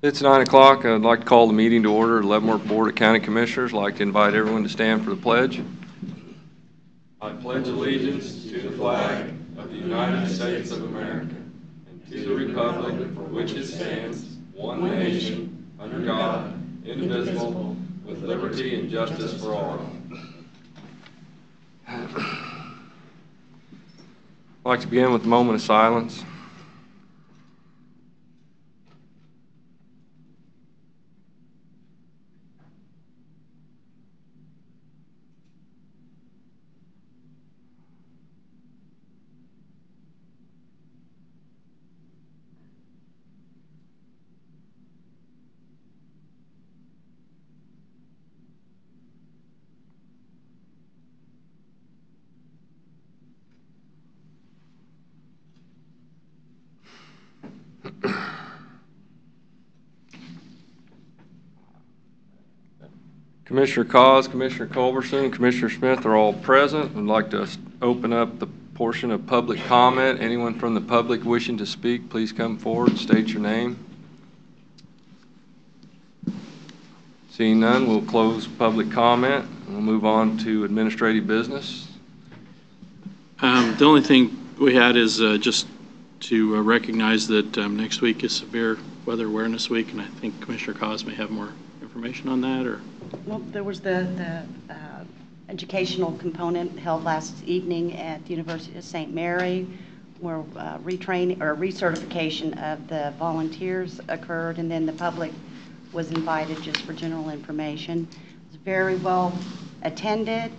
It's 9 o'clock. I'd like to call the meeting to order. Leavenworth Board of County Commissioners. I'd like to invite everyone to stand for the pledge. I pledge allegiance to the flag of the United States of America and to the republic for which it stands, one nation, under God, indivisible, with liberty and justice for all. I'd like to begin with a moment of silence. Commissioner Cos, Commissioner Culberson, and Commissioner Smith are all present. I'd like to open up the portion of public comment. Anyone from the public wishing to speak, please come forward and state your name. Seeing none, we'll close public comment and we'll move on to administrative business. The only thing we had is just to recognize that next week is Severe Weather Awareness Week, and I think Commissioner Cos may have more information on that. Or well, there was the educational component held last evening at the University of St. Mary, where retraining or recertification of the volunteers occurred, and then the public was invited just for general information. It was very well attended,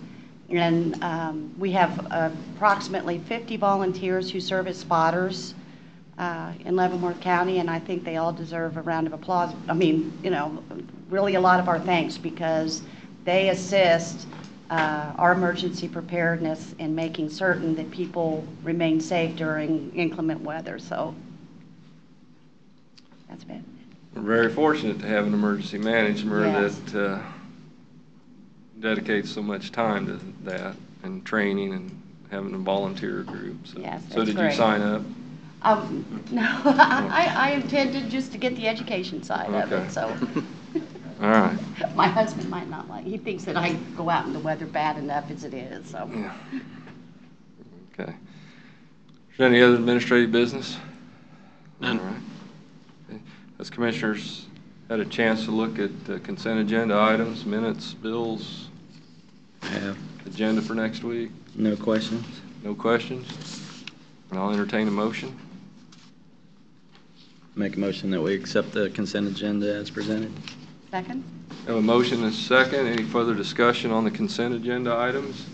and we have approximately 50 volunteers who serve as spotters in Leavenworth County, and I think they all deserve a round of applause. I mean, you know, really a lot of our thanks, because they assist our emergency preparedness in making certain that people remain safe during inclement weather. So that's it. We're very fortunate to have an emergency manager Yes. that dedicates so much time to that and training and having a volunteer group. So, Yes, so that's did great. you sign up? No, I intended just to get the education side of Okay. it. So All right. my husband might not like. He thinks that I go out in the weather bad enough as it is. So. Yeah. Okay. Is there any other administrative business? None. All right. Okay. Has commissioners had a chance to look at the consent agenda items, minutes, bills, I have agenda for next week? no questions. No questions? And I'll entertain a motion. Make a motion that we accept the consent agenda as presented. Second? Have a motion and a second. Any further discussion on the consent agenda items?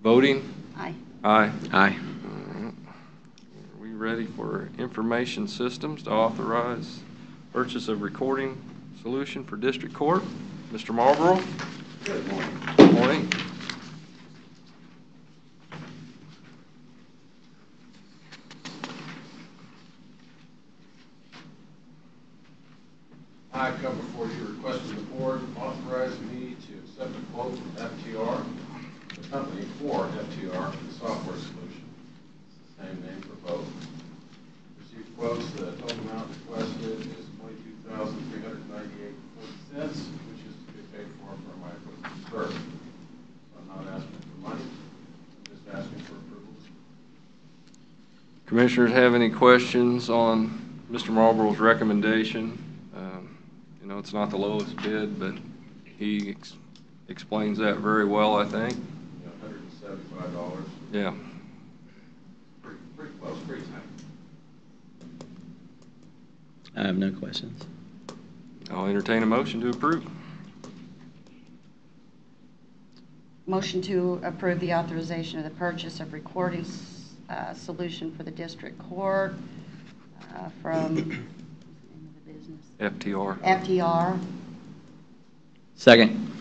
Voting? Aye. Aye. Aye. All right. Are we ready for information systems to authorize purchase of recording solution for district court? Mr. Marlboro? Good morning. Good morning. I come before you requesting the board authorize me to accept a quote from FTR, the company for FTR, the software solution. It's the same name for both. Received quotes. The total amount requested is $22,398.40, which is to be paid for my equipment reserve. So I'm not asking for money. I'm just asking for approval. Commissioners have any questions on Mr. Marlboro's recommendation? You know, it's not the lowest bid, but he explains that very well, I think. $175. Yeah. Pretty close, pretty tight. I have no questions. I'll entertain a motion to approve. Motion to approve the authorization of the purchase of recording solution for the district court from what's the name of the business? FTR. FTR. Second.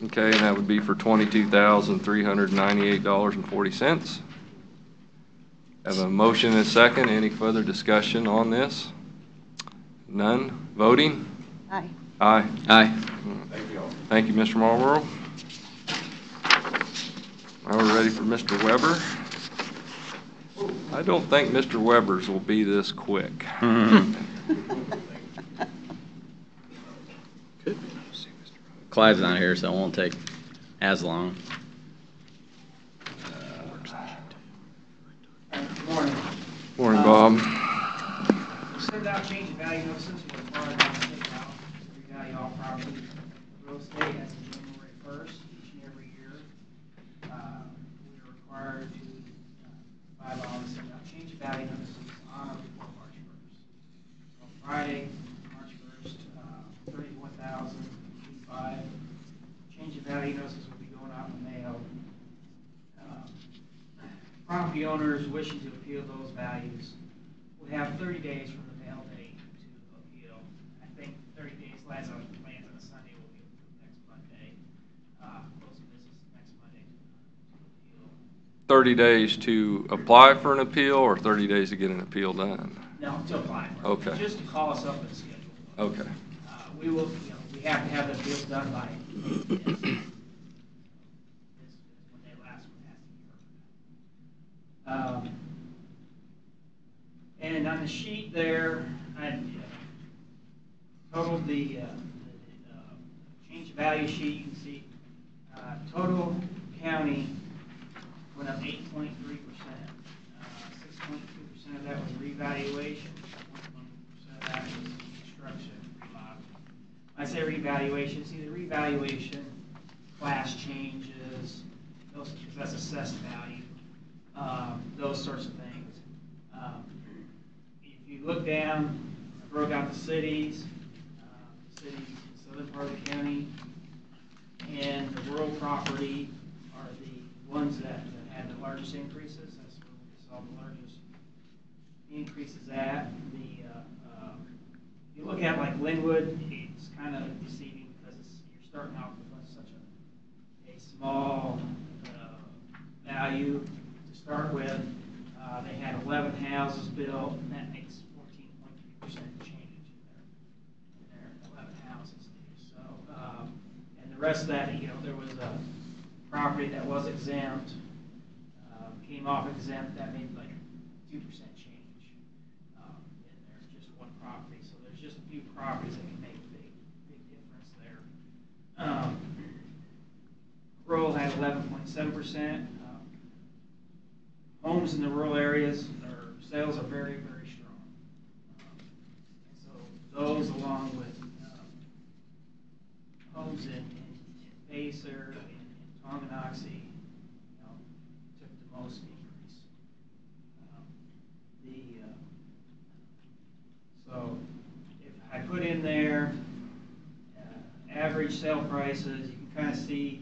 Okay, and that would be for $22,398.40. Have a motion and a second. Any further discussion on this? None. Voting? Aye. Aye. Aye. Thank you all. Thank you, Mr. Marlboro. Now we're ready for Mr. Weber. I don't think Mr. Weber's will be this quick. Clyde's not here, so it won't take as long. Good morning. Morning, Bob. We send out change of value notices for required by the state law to revalue all property real estate as of January 1st each and every year. We are required to by law to send out change of value notices on or before March 1st. On Friday, March 1st, 31,085 change of value notices will be going out in the mail. Property owners wishing to appeal those values will have 30 days from the mail date to appeal. I think 30 days lands on a Sunday, will be next Monday. Close of business next Monday to appeal. 30 days to apply for an appeal or 30 days to get an appeal done? No, to apply for it. Okay. Just to call us up and schedule. Okay. We will, we have to have the appeals done by 8 days. This is when they last one has to be heard. And on the sheet there, I totaled the change of value sheet. You can see total county went up 8.3%. 6.2% of that was revaluation. 1% of that was construction, remodel. I say revaluation. See, the revaluation, class changes, those, because that's assessed value, those sorts of things. If you look down, I broke out the cities in the southern part of the county, and the rural property are the ones that had the largest increases. That's where we saw the largest increases at. If you look at like Linwood, it's kind of deceiving because you're starting off with such a small value to start with. They had 11 houses built, and that makes 14.3% change in their 11 houses. So, and the rest of that, there was a property that was exempt, came off exempt, that made like 2% change in there, just one property. So there's just a few properties that can make a big difference there. Rural had 11.7%. Homes in the rural areas, sales are very, very strong. So those, along with homes in Pacer and Tonganoxie, took the most increase. So if I put in there average sale prices, you can kind of see.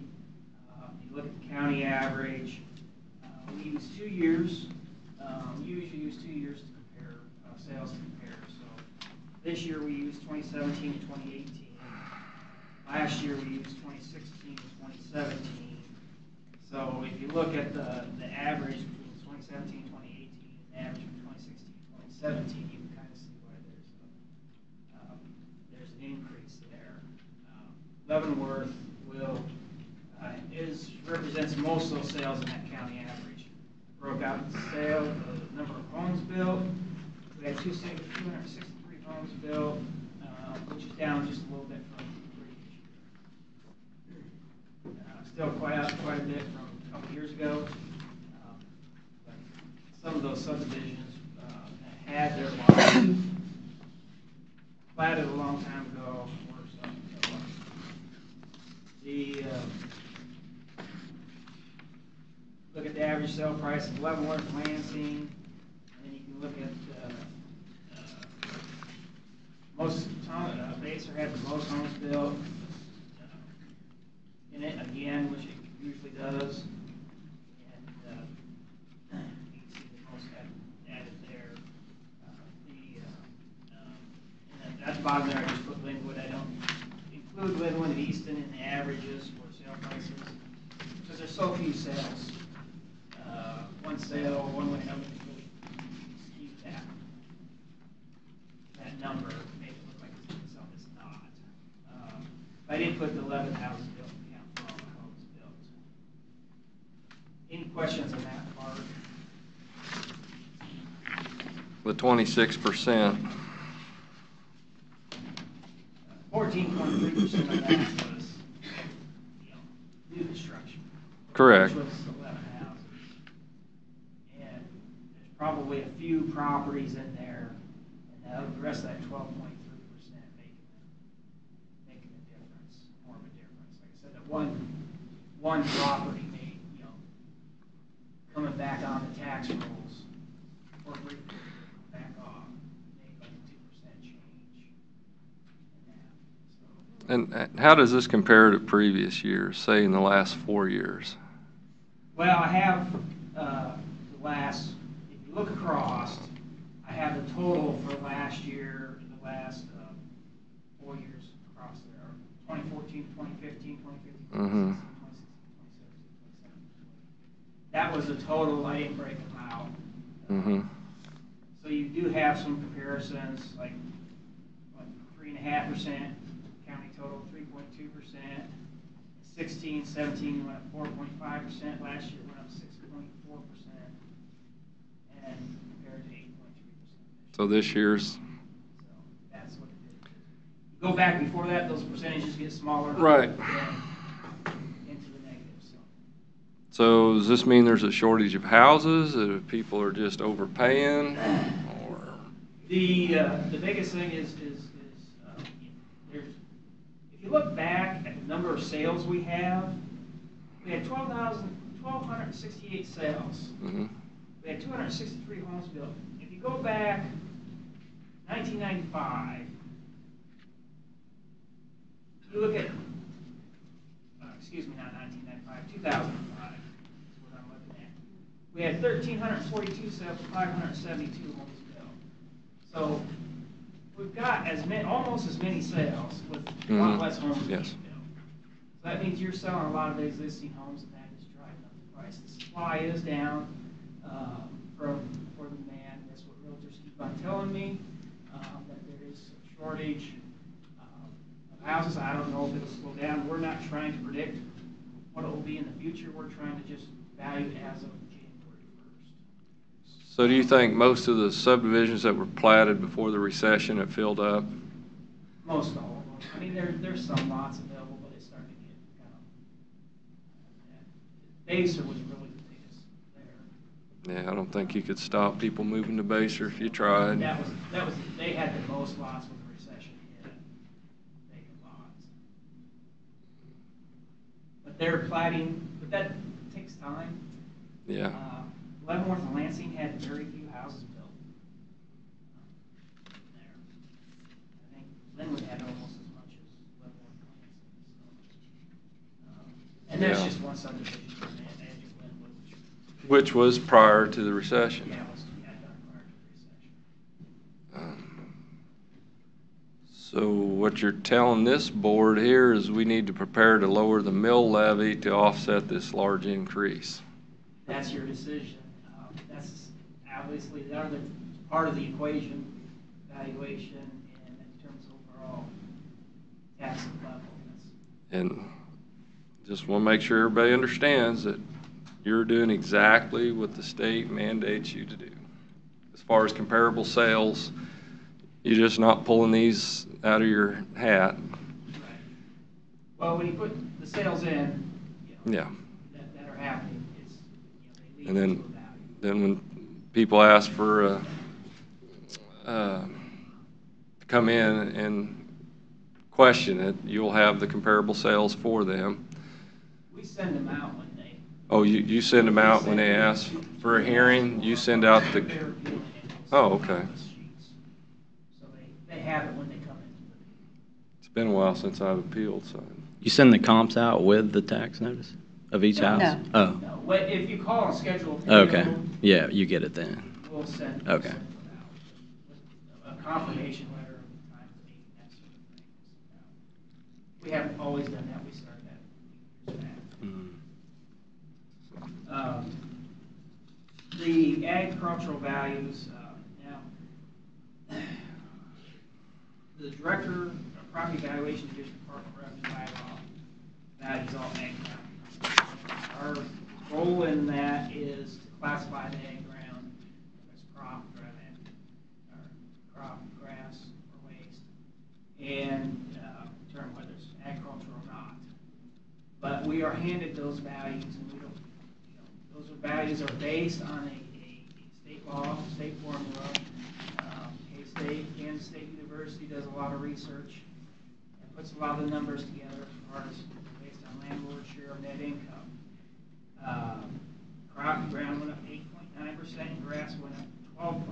You look at the county average. We use 2 years. We usually use 2 years to compare, sales to compare. So this year we used 2017 to 2018. Last year we used 2016 to 2017. So if you look at the average between 2017 and 2018 and the average from 2016 to 2017, you can kind of see why there's an increase there. Leavenworth represents most of those sales in that county average. Broke out the sale, the number of homes built. We had 263 homes built, which is down just a little bit from the previous year. Still quite a bit from a couple years ago. But some of those subdivisions had their lots platted a long time ago. Look at the average sale price of Leavenworth, Lansing, and then you can look at Baser had the most homes built in it again, which it usually does, and you can see the most added there. And at the bottom there, I just put Linwood. I don't include Linwood and Easton in the averages for sale prices because there's so few sales. One sale, one went up, really skewed that number, make it look like it's doing something it's not. I did put the 11 houses built and count for all the homes built. Any questions on that part? The 26%. 14.3% of that was Correct. Which was 11 houses. And there's probably a few properties in there, and the rest of that 12.3% making a difference, more of a difference. Like I said, that one property may, coming back on the tax rolls, or briefly back off, made like a 2% change in that. So. And how does this compare to previous years, say in the last 4 years? Well, I have the last, if you look across, I have the total for last year, the last 4 years across there, 2014, 2015, 2015, 2016, 2017, 2017. That was the total. I didn't break them out. So you do have some comparisons, like 3.5% county total, 3.2%. 16, 17 went up 4.5%. Last year went up 6.4%, and compared to 8.3%. So this year's. So that's what it did. You go back before that, those percentages get smaller. Right. Into the negative. So does this mean there's a shortage of houses, that people are just overpaying, or? The biggest thing is there's, if you look back at the number of sales we had 1,268 sales. Mm-hmm. We had 263 homes built. If you go back 1995, you look at, excuse me, not 1995, 2005 is what I'm looking at. We had 1,342 sales, 572 homes built. So we've got almost as many sales with a lot less homes being built. So that means you're selling a lot of the existing homes, and that is driving up the price. The supply is down for the demand. That's what realtors keep on telling me, that there is a shortage of houses. I don't know if it'll slow down. We're not trying to predict what it will be in the future. We're trying to just value it as of January 1st. So do you think most of the subdivisions that were platted before the recession have filled up? Most all of them. I mean, there's some lots available, but it's starting to get kind of. Baser was really the biggest there. Yeah, I don't think you could stop people moving to Baser if you tried. That was they had the most lots when the recession hit. Vacant lots. But they're platting, but that takes time. Yeah. Leavenworth and Lansing had very few houses built there. I think Linwood had almost as much as Leavenworth and Lansing. And that's just one subdivision from the edge of Linwood. Which was prior to the recession. Yeah, it was done prior to the recession. So what you're telling this board here is we need to prepare to lower the mill levy to offset this large increase. That's your decision. That's obviously the other part of the equation, valuation, and in terms of overall tax level. And just want to make sure everybody understands that you're doing exactly what the state mandates you to do. As far as comparable sales, you're just not pulling these out of your hat. Right. Well, when you put the sales in, Yeah. that are happening, it's, they lead And to a value. then when people ask for to come in and question it, you'll have the comparable sales for them. We send them out when they. Oh, you send them out when they ask for a hearing? You send out the. Oh, okay. So they have it when they come in. It's been a while since I've appealed, so. You send the comps out with the tax notice of each house? No. Oh, No, if you call and schedule a okay. payroll, Yeah, you get it then. we'll send Okay. them out. A confirmation letter of the time of the meeting, that sort of thing. We haven't always done that. We started that years back. The agricultural values, now, the director of property evaluation division Department of Revenue bylaw values all ag ground. Our role in that is to classify the ag ground as crop, dry land, or crop, grass, or waste, and determine whether it's agricultural or not. But we are handed those values, and we don't Those values are based on a state law, state formula. K-State, Kansas State University does a lot of research and puts a lot of the numbers together as far as based on landlord share of net income. Crop ground went up 8.9% and grass went up 12.9%.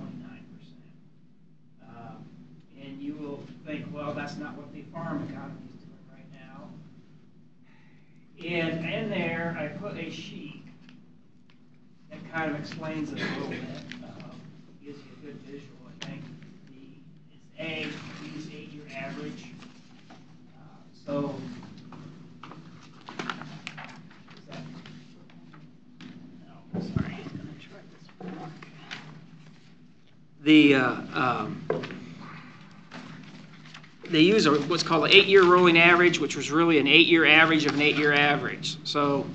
And you will think, well, that's not what the farm economy is doing right now. And in there, I put a sheet that kind of explains it a little bit. Gives you a good visual, I think. It's A, use 8-year average. So, is that? No, sorry. They use what's called an 8-year rolling average, which was really an 8-year average of an 8-year average. So,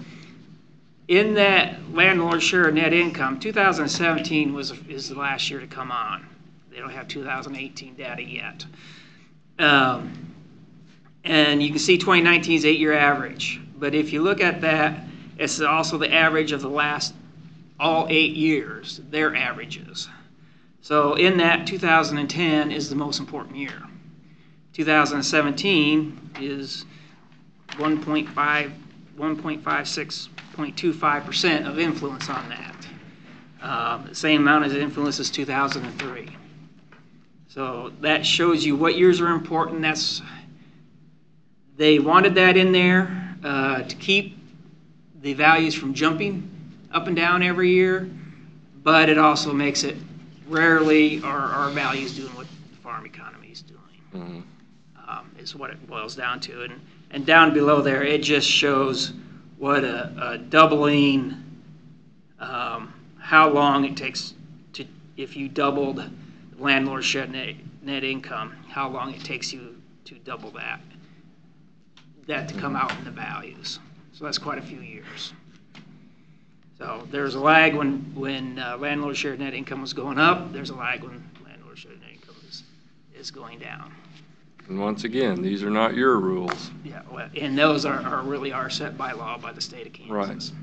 in that landlord share of net income, 2017 is the last year to come on. They don't have 2018 data yet. And you can see 2019's 8-year average. But if you look at that, it's also the average of the last all 8 years, their averages. So in that, 2010 is the most important year. 2017 is 1.56.25% of influence on that. The same amount as influence as 2003. So that shows you what years are important. They wanted that in there to keep the values from jumping up and down every year, but it also makes it rarely are our values doing what the farm economy is doing. Mm-hmm. Is what it boils down to. And down below there, it just shows what a doubling, how long it takes to, if you doubled landlord share net income, how long it takes you to double that to come out in the values. So that's quite a few years. So there's a lag when landlord share net income was going up. There's a lag when landlord share net income is going down. And once again, these are not your rules. Yeah, well, and those are set by law by the state of Kansas.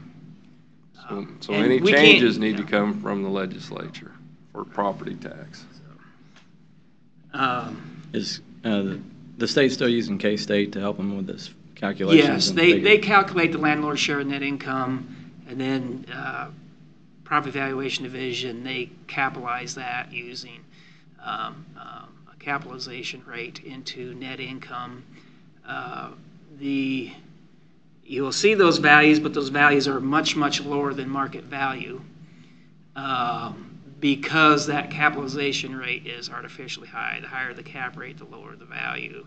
Right. So any changes need to come from the legislature for property tax. Is the state still using K-State to help them with this calculation? Yes, they calculate the landlord share of net income, and then property valuation division, they capitalize that using capitalization rate into net income. You will see those values, but those values are much, much lower than market value because that capitalization rate is artificially high. The higher the cap rate, the lower the value.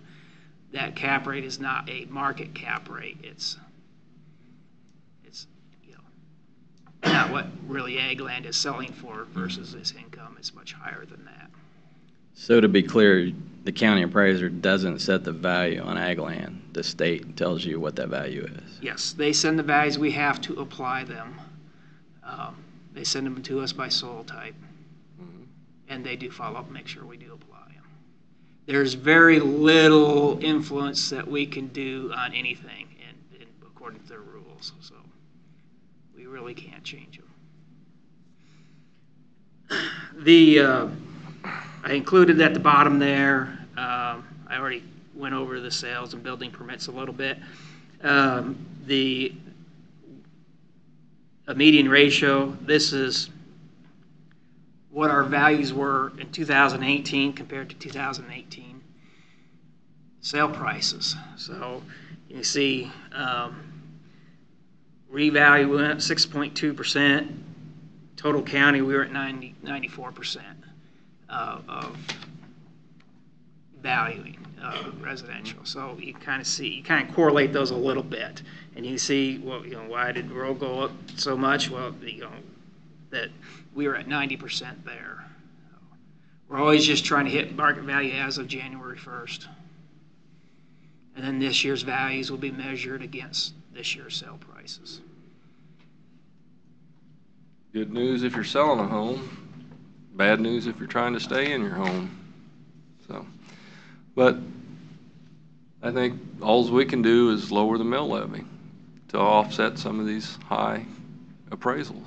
That cap rate is not a market cap rate. It's not what really ag land is selling for versus this income. It's much higher than that. So to be clear, the county appraiser doesn't set the value on ag land. The state tells you what that value is. Yes, they send the values. We have to apply them. They send them to us by soil type. Mm-hmm. And they do follow up and make sure we do apply them. There's very little influence that we can do on anything according to their rules. So we really can't change them. I included at the bottom there, I already went over the sales and building permits a little bit. A median ratio, this is what our values were in 2018 compared to 2018 sale prices. So you see revalue went up 6.2%. Total county, we were at 94%. Of valuing residential. So you kind of correlate those a little bit, and you see, well, why did rural go up so much? Well, that we were at 90% there. We're always just trying to hit market value as of January 1st, and then this year's values will be measured against this year's sale prices. Good news if you're selling a home. Bad news if you're trying to stay in your home. So, but I think all we can do is lower the mill levy to offset some of these high appraisals.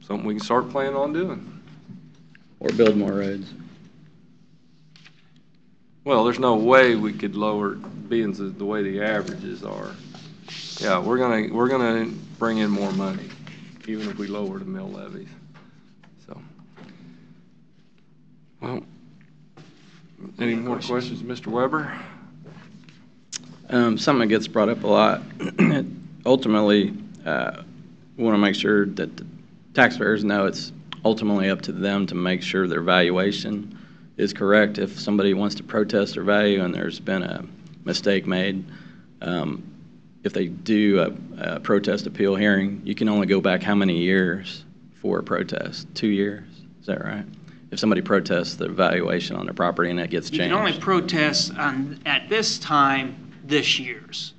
something we can start planning on doing. Or build more roads. Well, there's no way we could lower it, being the way the averages are. Yeah, we're gonna bring in more money, even if we lower the mill levies. So, well, any more questions, Mr. Weber? Something that gets brought up a lot. Ultimately, we want to make sure that the taxpayers know it's ultimately up to them to make sure their valuation is correct. If somebody wants to protest their value and there's been a mistake made, if they do a protest appeal hearing, you can only go back how many years for a protest? 2 years? Is that right? If somebody protests the valuation on their property and that gets changed. You can only protest at this time this year's.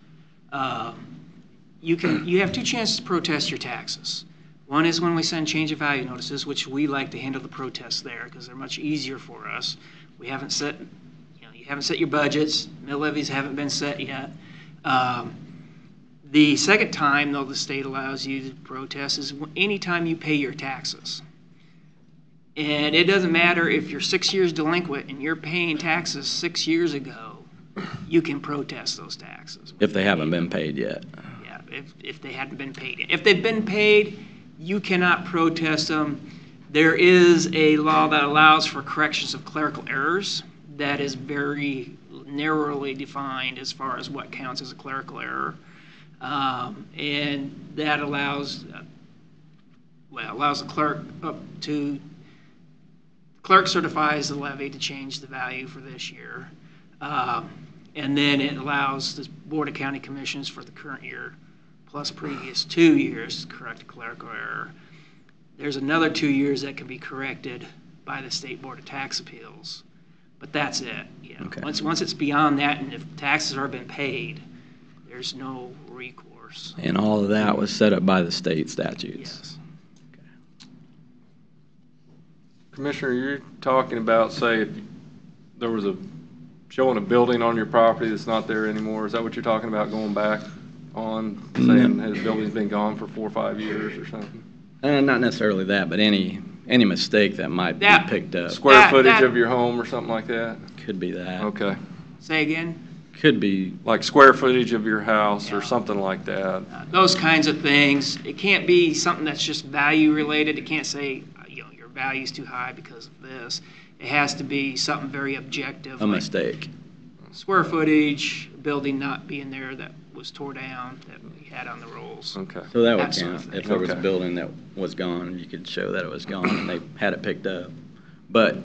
You have two chances to protest your taxes. One is when we send change of value notices, which we like to handle the protests there because they're much easier for us. We haven't set, you haven't set your budgets. Mill levies haven't been set yet. The second time, though, the state allows you to protest is anytime you pay your taxes. And it doesn't matter if you're 6 years delinquent and you're paying taxes 6 years ago, you can protest those taxes. If they haven't been paid yet. Yeah, if they hadn't been paid. If they've been paid, you cannot protest them. There is a law that allows for corrections of clerical errors that is very narrowly defined as far as what counts as a clerical error. And that allows the clerk up to, clerk certifies the levy to change the value for this year. And then it allows the Board of County Commissioners for the current year plus previous 2 years to correct a clerical error. There's another 2 years that can be corrected by the State Board of Tax Appeals. But that's it. You know, Okay. Once it's beyond that and if taxes are been paid, there's no recourse. And all of that was set up by the state statutes. Yes. Commissioner, you're talking about, say, if there was showing a building on your property that's not there anymore. Is that what you're talking about, going back on, saying the building's been gone for 4 or 5 years or something? Not necessarily that, but any mistake that might be picked up. Square footage of your home or something like that? Could be that. Okay. Say again? Could be. Like square footage of your house or Yeah. something like that? Those kinds of things. It can't be something that's just value related. It can't say, your value's too high because of this. It has to be something very objective. A like mistake. Square footage, building not being there that was tore down, that we had on the rolls. Okay. So that would That sort of count. thing. If there was a Okay. building that was gone, you could show that it was gone and they had it picked up. But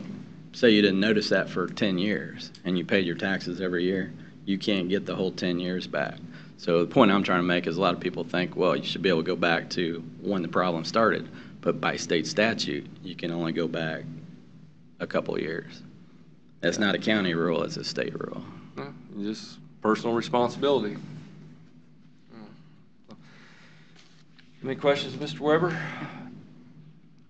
say you didn't notice that for 10 years and you paid your taxes every year, you can't get the whole 10 years back. So the point I'm trying to make is a lot of people think, well, you should be able to go back to when the problem started. But by state statute, you can only go back a couple years. That's not a county rule, it's a state rule. Yeah, just personal responsibility. Any questions, Mr. Weber?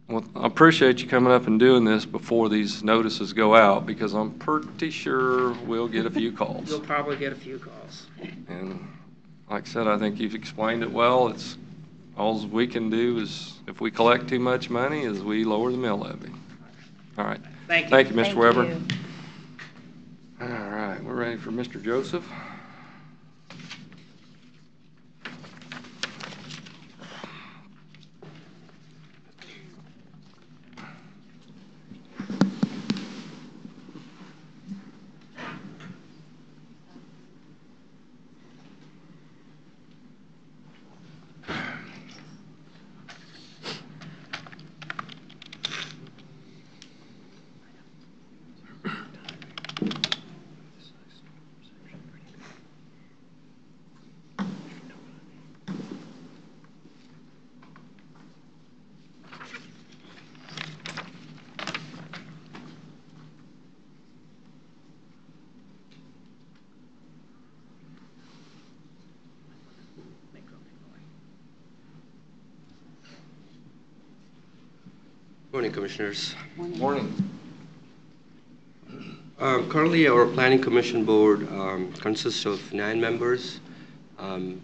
Well, I appreciate you coming up and doing this before these notices go out, because I'm pretty sure we'll get a few calls. You'll probably get a few calls. And like I said, I think you've explained it well. It's all we can do is, if we collect too much money, is we lower the mill levy. All right. Thank you. Thank you, Mr. Thank Weber. you. All right, we're ready for Mr. Joseph. Morning, Commissioners. Morning. Currently, our Planning Commission Board consists of 9 members.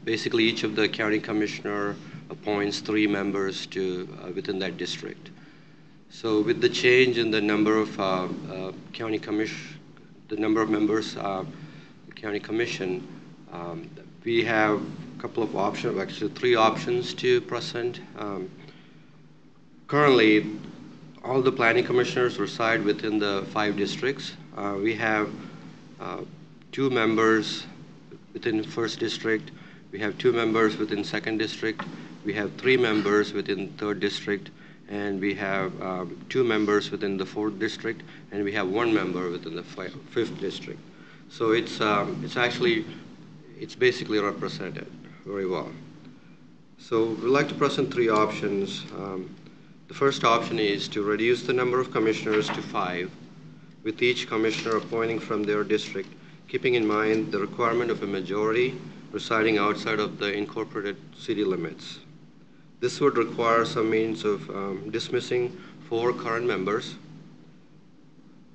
Basically, each of the county commissioner appoints 3 members to within that district. So with the change in the number of county commission, the number of members, the county commission, we have a couple of options, actually 3 options to present. Currently, all the planning commissioners reside within the 5 districts. We have 2 members within first district. We have 2 members within second district. We have 3 members within third district, and we have 2 members within the fourth district, and we have 1 member within the fifth district. So it's basically represented very well. So we'd like to present 3 options. The first option is to reduce the number of commissioners to 5, with each commissioner appointing from their district, keeping in mind the requirement of a majority residing outside of the incorporated city limits. This would require some means of dismissing 4 current members,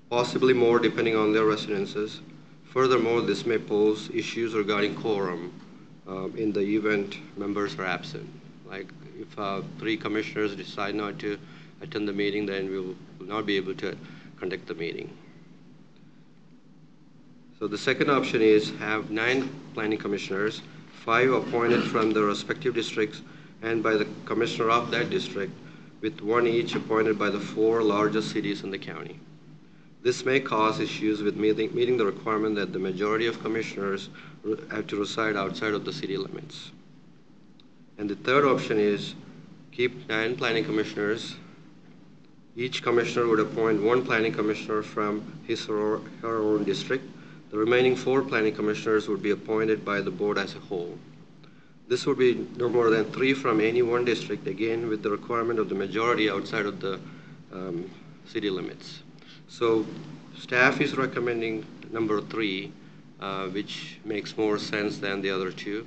possibly more depending on their residences. Furthermore, this may pose issues regarding quorum in the event members are absent. Like if 3 commissioners decide not to attend the meeting, then we will not be able to conduct the meeting. So the second option is have 9 planning commissioners, 5 appointed from the respective districts and by the commissioner of that district, with 1 each appointed by the 4 largest cities in the county. This may cause issues with meeting the requirement that the majority of commissioners have to reside outside of the city limits. And the third option is keep 9 planning commissioners. Each commissioner would appoint 1 planning commissioner from his or her own district. The remaining 4 planning commissioners would be appointed by the board as a whole. This would be no more than 3 from any one district, again with the requirement of the majority outside of the city limits. So staff is recommending number 3, which makes more sense than the other 2.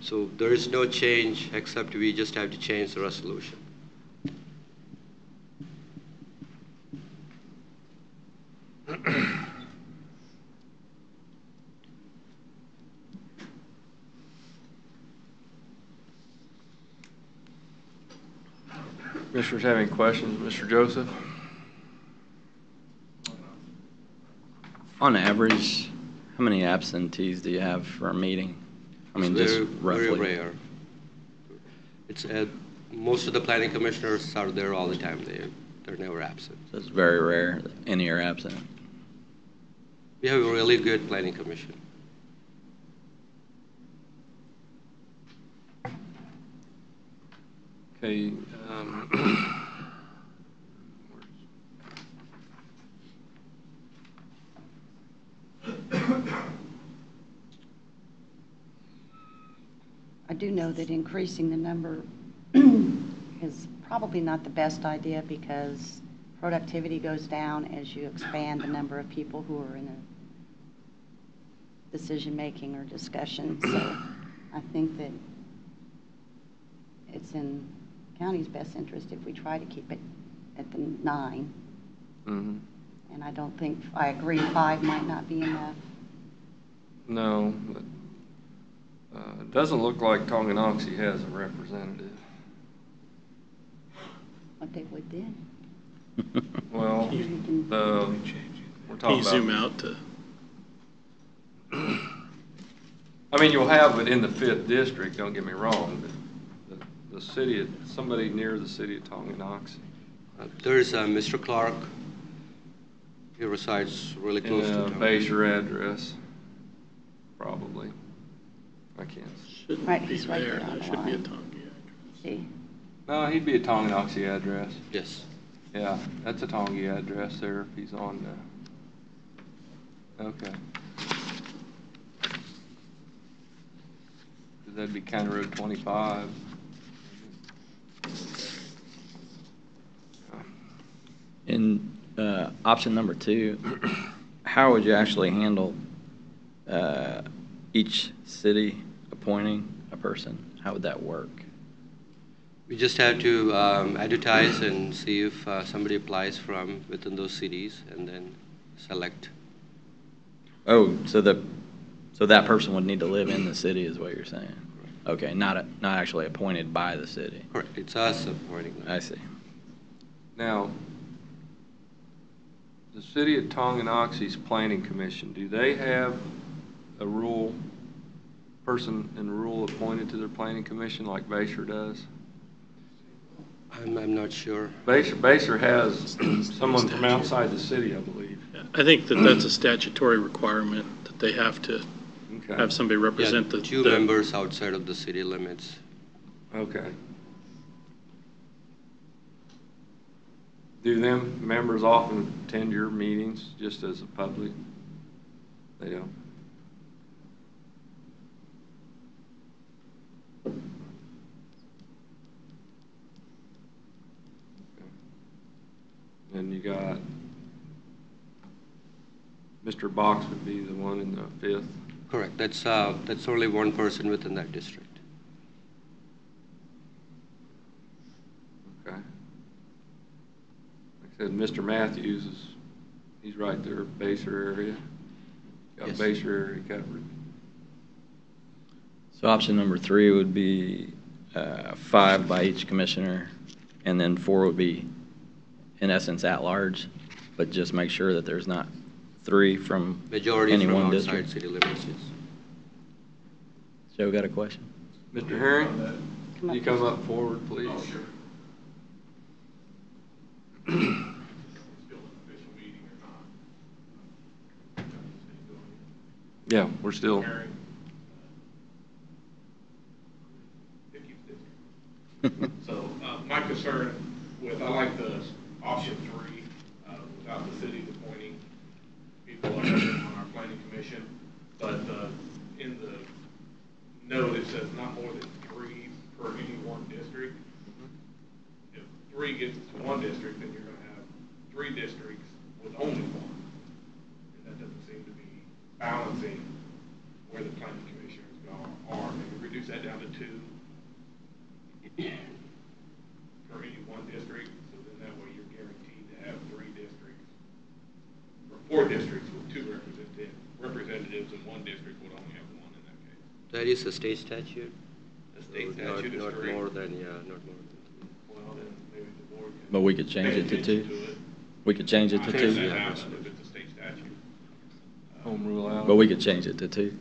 So there is no change except we just have to change the resolution. Commissioners have any questions? Mr. Joseph? On average, how many absentees do you have for a meeting? I mean, just roughly. Very rare. It's most of the planning commissioners are there all the time. They're never absent. So it's very rare that any are absent. We have a really good planning commission. Okay. I do know that increasing the number is probably not the best idea because productivity goes down as you expand the number of people who are in a decision-making or discussion. So I think that it's in county's best interest if we try to keep it at the 9. Mm-hmm. And I don't think, I agree, 5 might not be enough. No, but it doesn't look like Tonganoxie has a representative. What they would then. Well, we're Can talking you about. zoom out to? I mean, you'll have it in the 5th district, don't get me wrong, but the city, somebody near the city of Tonganoxie. There is Mr. Clark. He resides really close to town. Base your address, probably. I can't. Shouldn't Right, be he's right there. there on That the should be a line. Tongi address. See? No, he'd be a Tonganoxie address. Yes. Yeah, that's a Tongi address there if he's on okay. Because that'd be County Road 25. In option number 2, how would you actually handle each city appointing a person? How would that work? We just have to advertise and see if somebody applies from within those cities and then select. Oh, so that person would need to live in the city is what you're saying? Okay, not actually appointed by the city. Correct, it's us appointing them. I see. Now, the city of Tonganoxie's planning commission, do they have a person in rule appointed to their planning commission like Basher does? I'm not sure. Basher has someone from outside the city, I believe. I think that that's a statutory requirement, that they have to Okay. have somebody represent Yeah, two members outside of the city limits. Okay. Do them members often attend your meetings just as a public? They don't? And you got Mr. Box would be the one in the 5th. Correct, that's only one person within that district. Okay. Like I said, Mr. Matthews he's right there, Basher area. Got Yes. Basher area covered. So option number 3 would be 5 by each commissioner, and then 4 would be, in essence, at large, but just make sure that there's not 3 from Majority any from one outside district. city limits, yes. Joe, got a question? Mr. Herring, Come up. you come up forward, please. Oh, sure. Still an official meeting or not? Yeah, we're still. Herring. So my concern with, I like the option 3, without the city appointing people on our planning commission, but in the note, it says not more than 3 per any one district. If 3 gets to one district, then you're gonna have 3 districts with only 1. And that doesn't seem to be balancing where the planning commissioners are. Maybe reduce that down to 2 for any one district, so then that way you're guaranteed to have 3 districts, or 4 districts with 2 representatives, and 1 district would only have 1 in that case. That is a state statute? The state statute is 3. Not more than, yeah, not more than 3. Well, then maybe the board can. But we could change it to pay 2. attention to it. We could change it to I 2. understand Yeah. that, if it's a state statute. Home rule out. But we could change it to 2.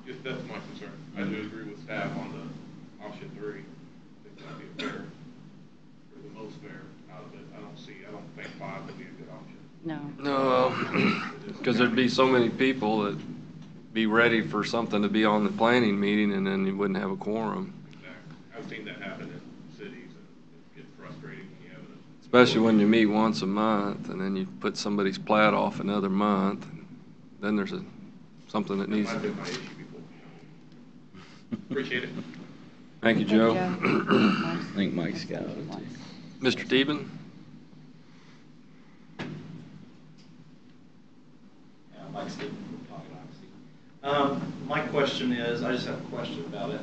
Just, that's my concern. I do agree with staff on the option 3. I think that'd be fair, or the most fair out of it. I don't think 5 would be a good option. No. No, because there'd be so many people that be ready for something to be on the planning meeting, and then you wouldn't have a quorum. Exactly. I've seen that happen in cities, and it gets frustrating when you have a. Especially when you meet once a month, and then you put somebody's plat off another month, then there's something that That needs might to be be. my issue before. Appreciate it. Thank you, Joe. I think Mike's got it, too. Mr. Deben? Mike Stevens from Tonganoxie. My question is, I just have a question about it.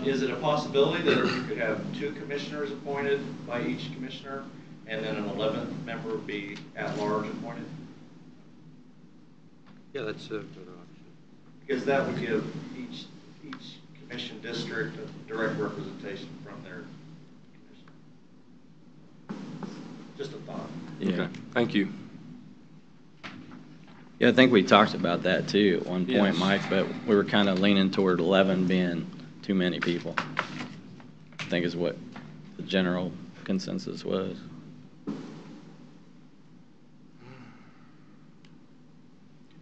Is it a possibility that you could have 2 commissioners appointed by each commissioner, and then an 11th member be at-large appointed? Yeah, that's a good option. Because that would give each commission district a direct representation from their commissioner. Just a thought. Yeah. Okay, thank you. Yeah, I think we talked about that too at one point, Yes. Mike, but we were kind of leaning toward 11 being too many people. I think is what the general consensus was.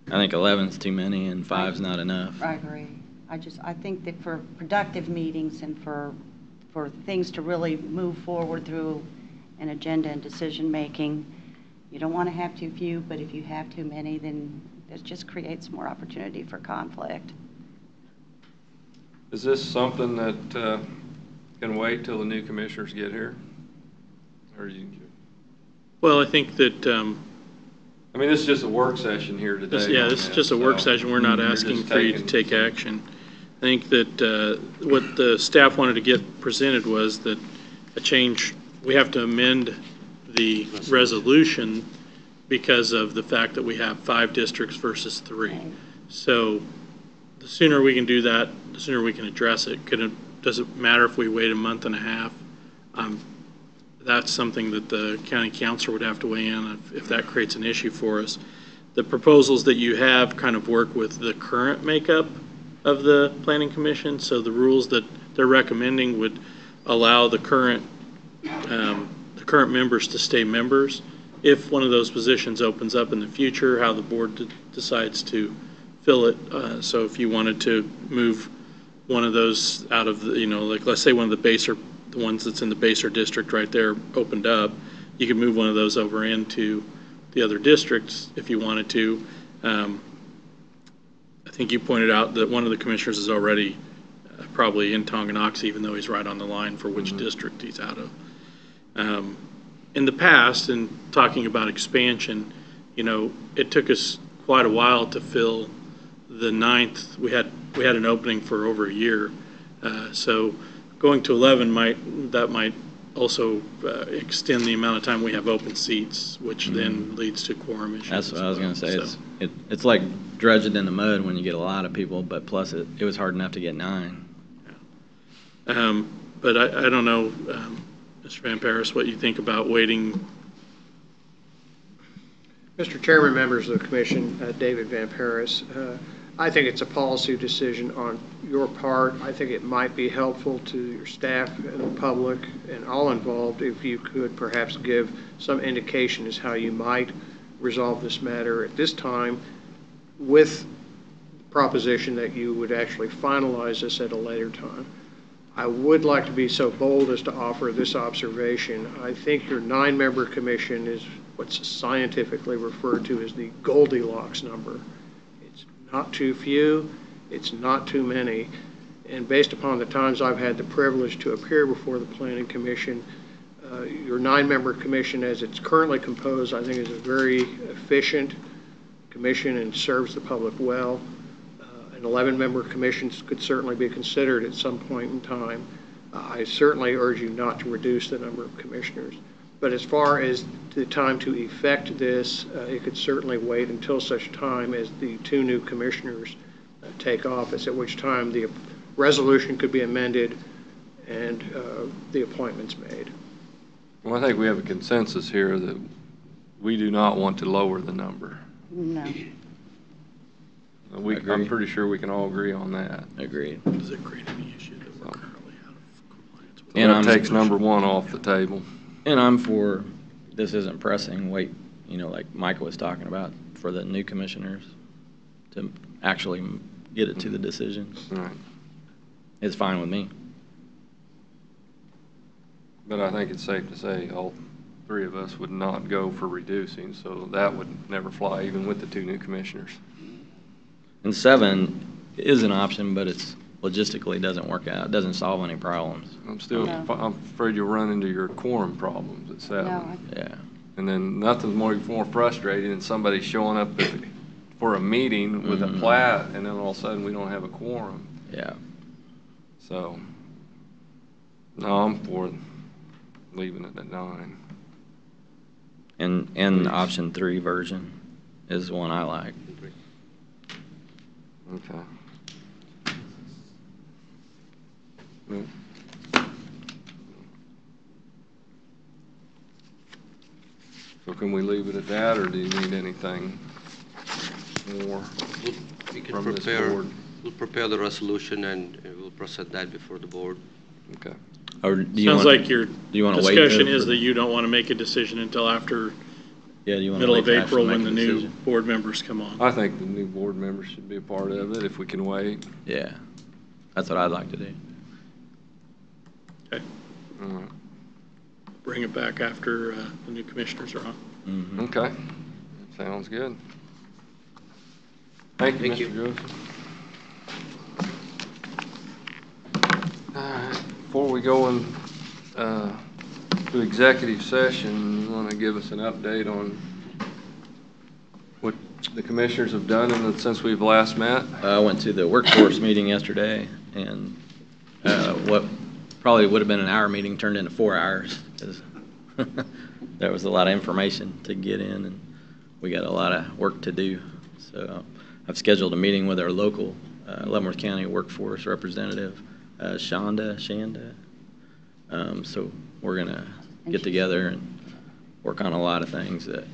I think 11's too many and 5's not enough. I agree. I think that for productive meetings and for things to really move forward through an agenda and decision-making, you don't want to have too few, but if you have too many, then it just creates more opportunity for conflict. Is this something that can wait till the new commissioners get here? Or you? Well, I think that, I mean, this is just a work session here today. this is just a work so session. We're not you're asking just for you to taking- take action. I think that what the staff wanted to get presented was that a change, we have to amend the resolution because of the fact that we have 5 districts versus 3. Right. So the sooner we can do that, the sooner we can address it. Does it matter if we wait a month and a half? That's something that the county council would have to weigh in if that creates an issue for us. The proposals that you have kind of work with the current makeup of the planning commission, so the rules that they're recommending would allow the current members to stay members. If one of those positions opens up in the future, how the board decides to fill it. So if you wanted to move one of those out of the, like let's say one of the ones that's in the Baser district right there opened up, you could move one of those over into the other districts if you wanted to. I think you pointed out that one of the commissioners is already probably in Tonganoxie, even though he's right on the line for which district he's out of. In the past, in talking about expansion, it took us quite a while to fill the 9th. We had an opening for over a year. So going to 11 might also extend the amount of time we have open seats, which then leads to quorum issues. That's what I was going to say. So. It's like dredging in the mud when you get a lot of people, but plus it was hard enough to get 9. Yeah. But I don't know, Mr. Van Paris, what you think about waiting. Mr. Chairman, members of the commission, David Van Paris, I think it's a policy decision on your part. I think it might be helpful to your staff and the public and all involved if you could perhaps give some indication as how you might resolve this matter at this time, with the proposition that you would actually finalize this at a later time. I would like to be so bold as to offer this observation. I think your 9-member commission is what's scientifically referred to as the Goldilocks number. It's not too few, it's not too many, and based upon the times I've had the privilege to appear before the Planning Commission, your 9-member commission as it's currently composed, I think is a very efficient commission and serves the public well. An 11-member commission could certainly be considered at some point in time. I certainly urge you not to reduce the number of commissioners. But as far as the time to effect this, it could certainly wait until such time as the 2 new commissioners take office, at which time the resolution could be amended and the appointments made. Well, I think we have a consensus here that we do not want to lower the number. No. I'm pretty sure we can all agree on that. Agreed. Does it create any issue that we're currently out of compliance with? And that takes number 1 off the table. And I'm for, this isn't pressing, wait, like Michael was talking about, for the new commissioners to actually get it to the decision. Right. It's fine with me. But I think it's safe to say all 3 of us would not go for reducing, so that would never fly, even with the 2 new commissioners. And 7 is an option, but it's logistically doesn't work out. It doesn't solve any problems. I'm No. afraid you'll run into your quorum problems at 7. No. Yeah. And then nothing's more frustrating than somebody showing up for a meeting with a plat, and then all of a sudden we don't have a quorum. Yeah. So, no, I'm for leaving it at 9. And option 3 version is one I like. Okay. So can we leave it at that, or do you need anything more We can from this prepare, board? we'll prepare the resolution and we'll present that before the board. Okay. Or do you Sounds want, like your do you want to wait? discussion though, is for- that you don't want to make a decision until after yeah, do you want to middle wait of to actually April when make the a new decision? board members come on. I think the new board members should be a part of it if we can wait. Yeah. That's what I'd like to do. Okay. All right. Bring it back after the new commissioners are on. Mm-hmm. Okay. Sounds good. Thank you, Thank you. Mr. Joseph. All right. Before we go in to executive session, you want to give us an update on what the commissioners have done since we've last met? I went to the workforce meeting yesterday, and what probably would have been an hour meeting turned into 4 hours, because there was a lot of information to get in, and we got a lot of work to do. So I've scheduled a meeting with our local Leavenworth County Workforce Representative, Shanda. So we're going to get together and work on a lot of things that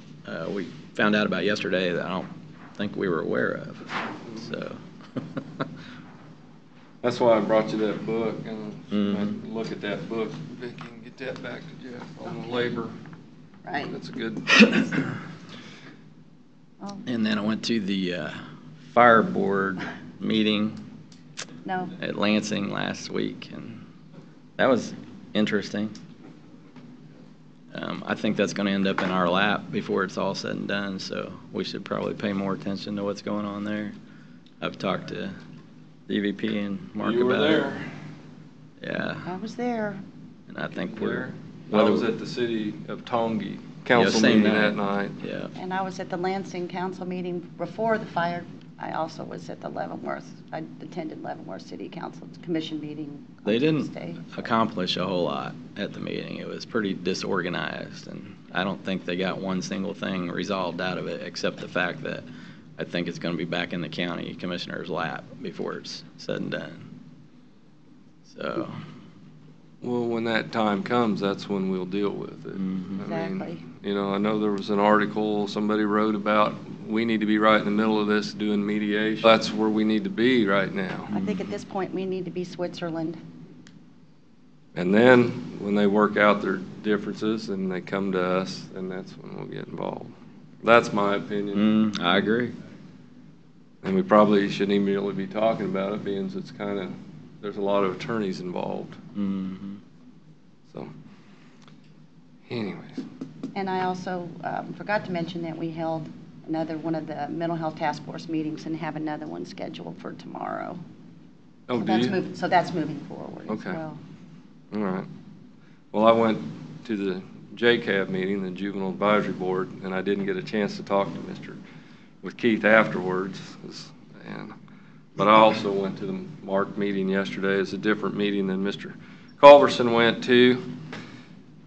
we found out about yesterday that I don't think we were aware of. So That's why I brought you that book, and look at that book, Vicki, and get that back to Jeff on the labor. Right. That's a good. Oh, And then I went to the fire board meeting no. at Lansing last week, and that was interesting. I think that's going to end up in our lap before it's all said and done, so we should probably pay more attention to what's going on there. I've talked to DVP and Mark You were about there. it. Yeah, I was there. and I think Where? we're... I was at the city of Tongi council same meeting night. that night. Yeah. And I was at the Lansing council meeting before the fire. I also was at the Leavenworth, I attended Leavenworth City Council Commission meeting on They Tuesday. didn't accomplish a whole lot at the meeting. It was pretty disorganized, and I don't think they got one single thing resolved out of it, except the fact that I think it's going to be back in the county commissioner's lap before it's said and done. So, Well, when that time comes, that's when we'll deal with it. Exactly. I know there was an article somebody wrote about, we need to be right in the middle of this doing mediation. That's where we need to be right now. I think at this point, we need to be Switzerland. And then, when they work out their differences and they come to us, then that's when we'll get involved. That's my opinion. I agree. And we probably shouldn't even really be talking about it, being it's kind of, there's a lot of attorneys involved. So, anyways. And I also forgot to mention that we held another one of the mental health task force meetings and have another one scheduled for tomorrow. Oh, So do that's you? So that's moving forward as Okay. well. All right. Well, I went to the JCAB meeting, the Juvenile Advisory Board, and I didn't get a chance to talk to with Keith afterwards. But I also went to the Mark meeting yesterday. It's a different meeting than Mr. Culverson went to,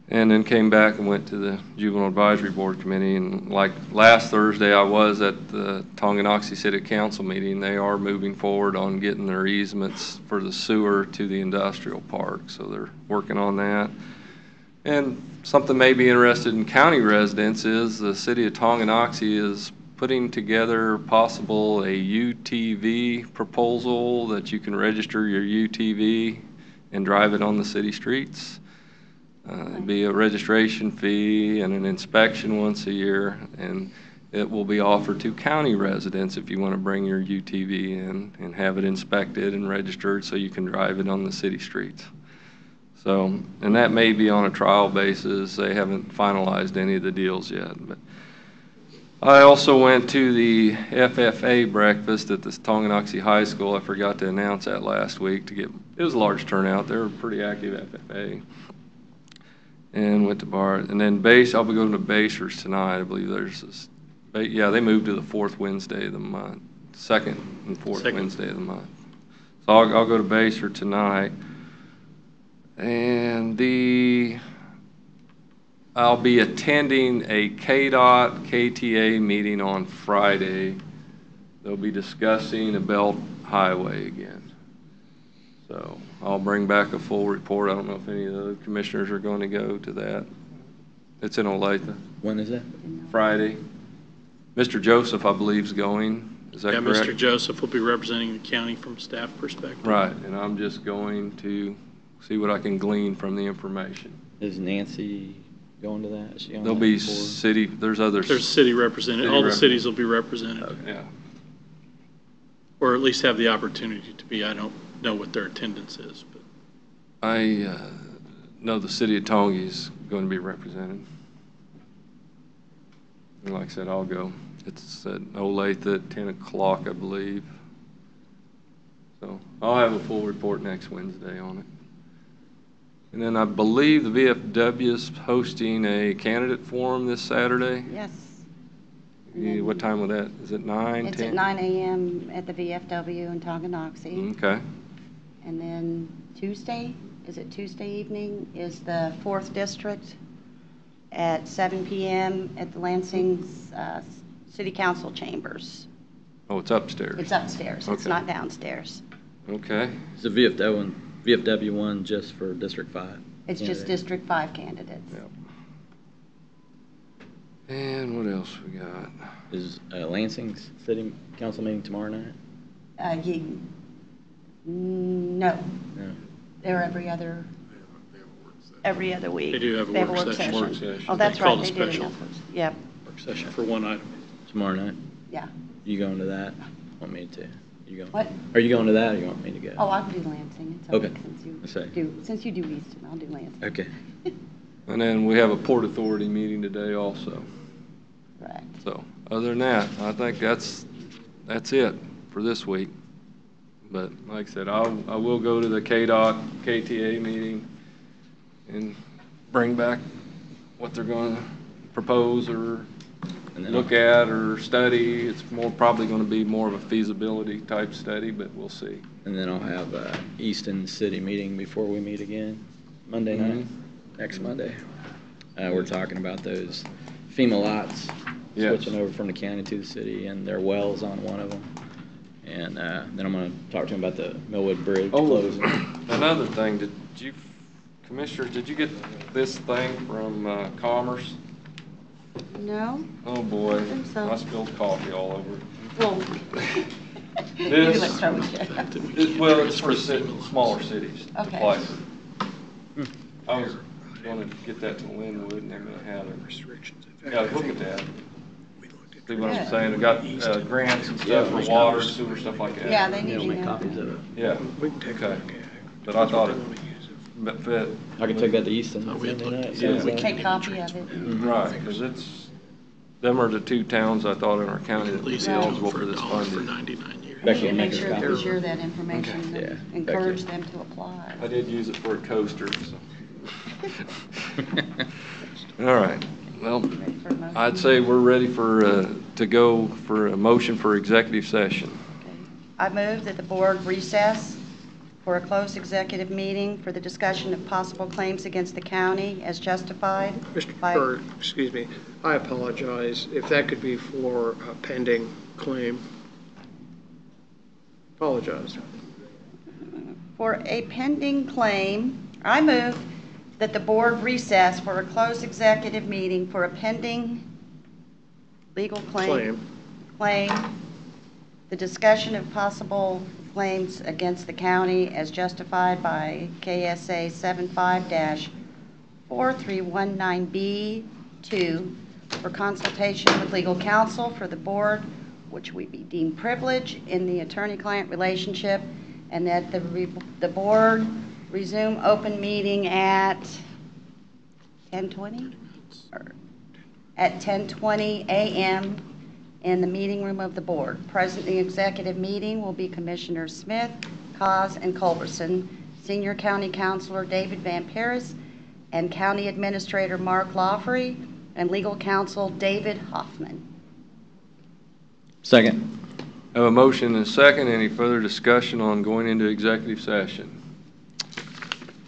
and then came back and went to the Juvenile Advisory Board Committee. And like last Thursday, I was at the Tonganoxie City Council meeting. They are moving forward on getting their easements for the sewer to the industrial park, so they're working on that. And something may be interested in county residents is the city of Tonganoxie is putting together possible a UTV proposal that you can register your UTV and drive it on the city streets. It'd be a registration fee and an inspection once a year, and it will be offered to county residents if you want to bring your UTV in and have it inspected and registered so you can drive it on the city streets. So, and that may be on a trial basis. They haven't finalized any of the deals yet. But I also went to the FFA breakfast at the Tonganoxie High School. I forgot to announce that last week it was a large turnout. They were pretty active FFA. And went to bar. And then I'll be going to Basers tonight. I believe there's this, they moved to the fourth Wednesday of the month, second and fourth Wednesday of the month. So I'll go to Baser tonight. And I'll be attending a KDOT KTA meeting on Friday. They'll be discussing a belt highway again. So I'll bring back a full report. I don't know if any of the other commissioners are going to go to that. It's in Olathe. When is that? Friday. Mr. Joseph, I believe, is going. Is that correct? Mr. Joseph will be representing the county from staff perspective. Right, and I'm just going to see what I can glean from the information. Is Nancy going to that? Is she on There'll that be board? city, there's others. There's city represented, all the cities will be represented. Okay. Yeah. Or at least have the opportunity to be. I don't know what their attendance is, but I know the city of Tongi is going to be represented. And like I said, I'll go. It's at Olathe at 10 o'clock, I believe. So I'll have a full report next Wednesday on it. And then I believe the VFW is hosting a candidate forum this Saturday. Yes. What time was that? Is it 9, It's 10? at 9 a.m. at the VFW in Tonganoxie. Okay. And then Tuesday evening, is the 4th District at 7 p.m. at the Lansing City Council chambers. Oh, it's upstairs. It's upstairs. It's Okay. not downstairs. Okay. Is the VFW one just for District 5? It's just Candidate? District 5 candidates. Yep. And what else we got? Is Lansing's city council meeting tomorrow night? No, No. they're every other week. They do have a work session. Work session. Oh, that's They call right, it they did special. announce it. Yep, Work session for one item. Tomorrow night? yeah. You going to that? Want me to? You going? What? Are you going to that or you want me to go? Oh, I'll do Lansing. It's Okay. Since you do Easton, I'll do Lansing. Okay. And then we have a Port Authority meeting today also. Correct. So, other than that, I think that's it for this week. But like I said, I will go to the KDOT, KTA meeting and bring back what they're going to propose or And then look at or study. It's probably going to be more of a feasibility type study, but we'll see. And then I'll have Easton City meeting before we meet again, Monday night, next Monday. We're talking about those FEMA lots, Yes. switching over from the county to the city, and their wells on one of them. And then I'm going to talk to him about the Millwood Bridge closing. Another thing, Commissioners, did you get this thing from Commerce? No? Oh, boy. think so. I spilled coffee all over it. Well. This- Let's start with you. Well, it's for smaller cities. to Okay. apply for. I was going to get that to Linwood, and they're going to have it. Yeah, look at that. See what I'm Good. saying? They got grants and stuff for water, sewer, stuff like that. Yeah, they need They'll to make know. copies of it. Yeah, We can take a okay. look at it. But I thought it fit. I can take that to Easton Oh, we had Monday looked night. at Yeah. sounds We like. take copy of it. Right, because them are the two towns I thought in our county that would Lease be it eligible for for this $1 for funding. 99 years. We Becky need to will make make sure us that we copies. share that information Okay. Yeah, and encourage them to apply. I did use it for a coaster, so. All right, well, Ready for a motion? I'd say we're ready to go for a motion for executive session. Okay. I move that the board recess for a closed executive meeting for the discussion of possible claims against the county as justified Mr. by... Byrd, excuse me, I apologize. If that could be for a pending claim. Apologize. For a pending claim, I move that the board recess for a closed executive meeting for a pending legal claim, the discussion of possible claims against the county as justified by KSA 75-4319B2 for consultation with legal counsel for the board, which we be deemed privilege in the attorney-client relationship, and that the board resume open meeting at 10:20? At 10:20 a.m. in the meeting room of the board. Present in the executive meeting will be Commissioners Smith, Cos, and Culberson, Senior County Counselor David Van Paris, and County Administrator Mark Lawfrey, and Legal Counsel David Hoffman. Second. I have a motion and a second. Any further discussion on going into executive session?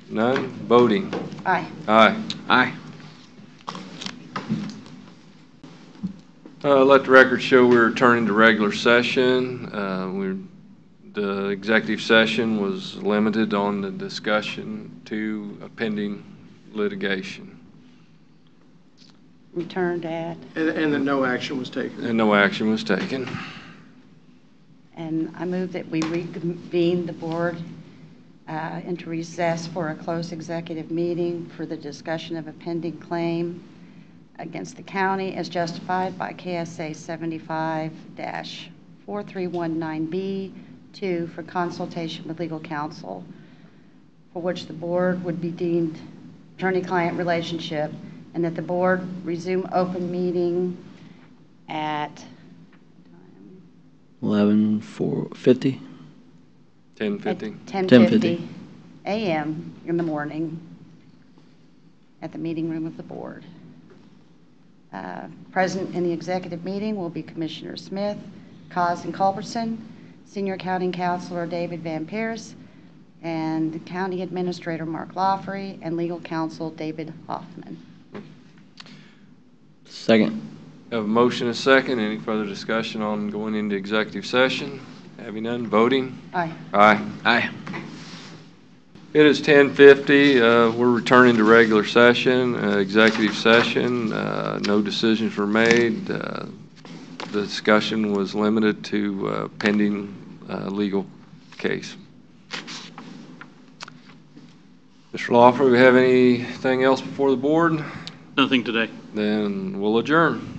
None? Voting? Aye. Aye. Aye. Let the record show we're returning to regular session. The executive session was limited on the discussion to a pending litigation. Returned at, And then no action was taken. And no action was taken. and I move that we reconvene the board into recess for a closed executive meeting for the discussion of a pending claim against the county as justified by KSA 75-4319B2 for consultation with legal counsel, for which the board would be deemed attorney-client relationship, and that the board resume open meeting at 11:50. 10:50. 10:50 a.m. in the morning at the meeting room of the board. Present in the executive meeting will be Commissioner Smith, Cos, and Culberson, Senior County Counselor David Van Paris, and County Administrator Mark Lawfrey, and Legal Counsel David Hoffman. Second. Have a motion and a second. Any further discussion on going into executive session? Having none, voting? Aye. Aye. Aye. It is 10:50. We're returning to regular session, executive session. No decisions were made. The discussion was limited to pending legal case. Mr. Lawfer, do we have anything else before the board? Nothing today. Then we'll adjourn.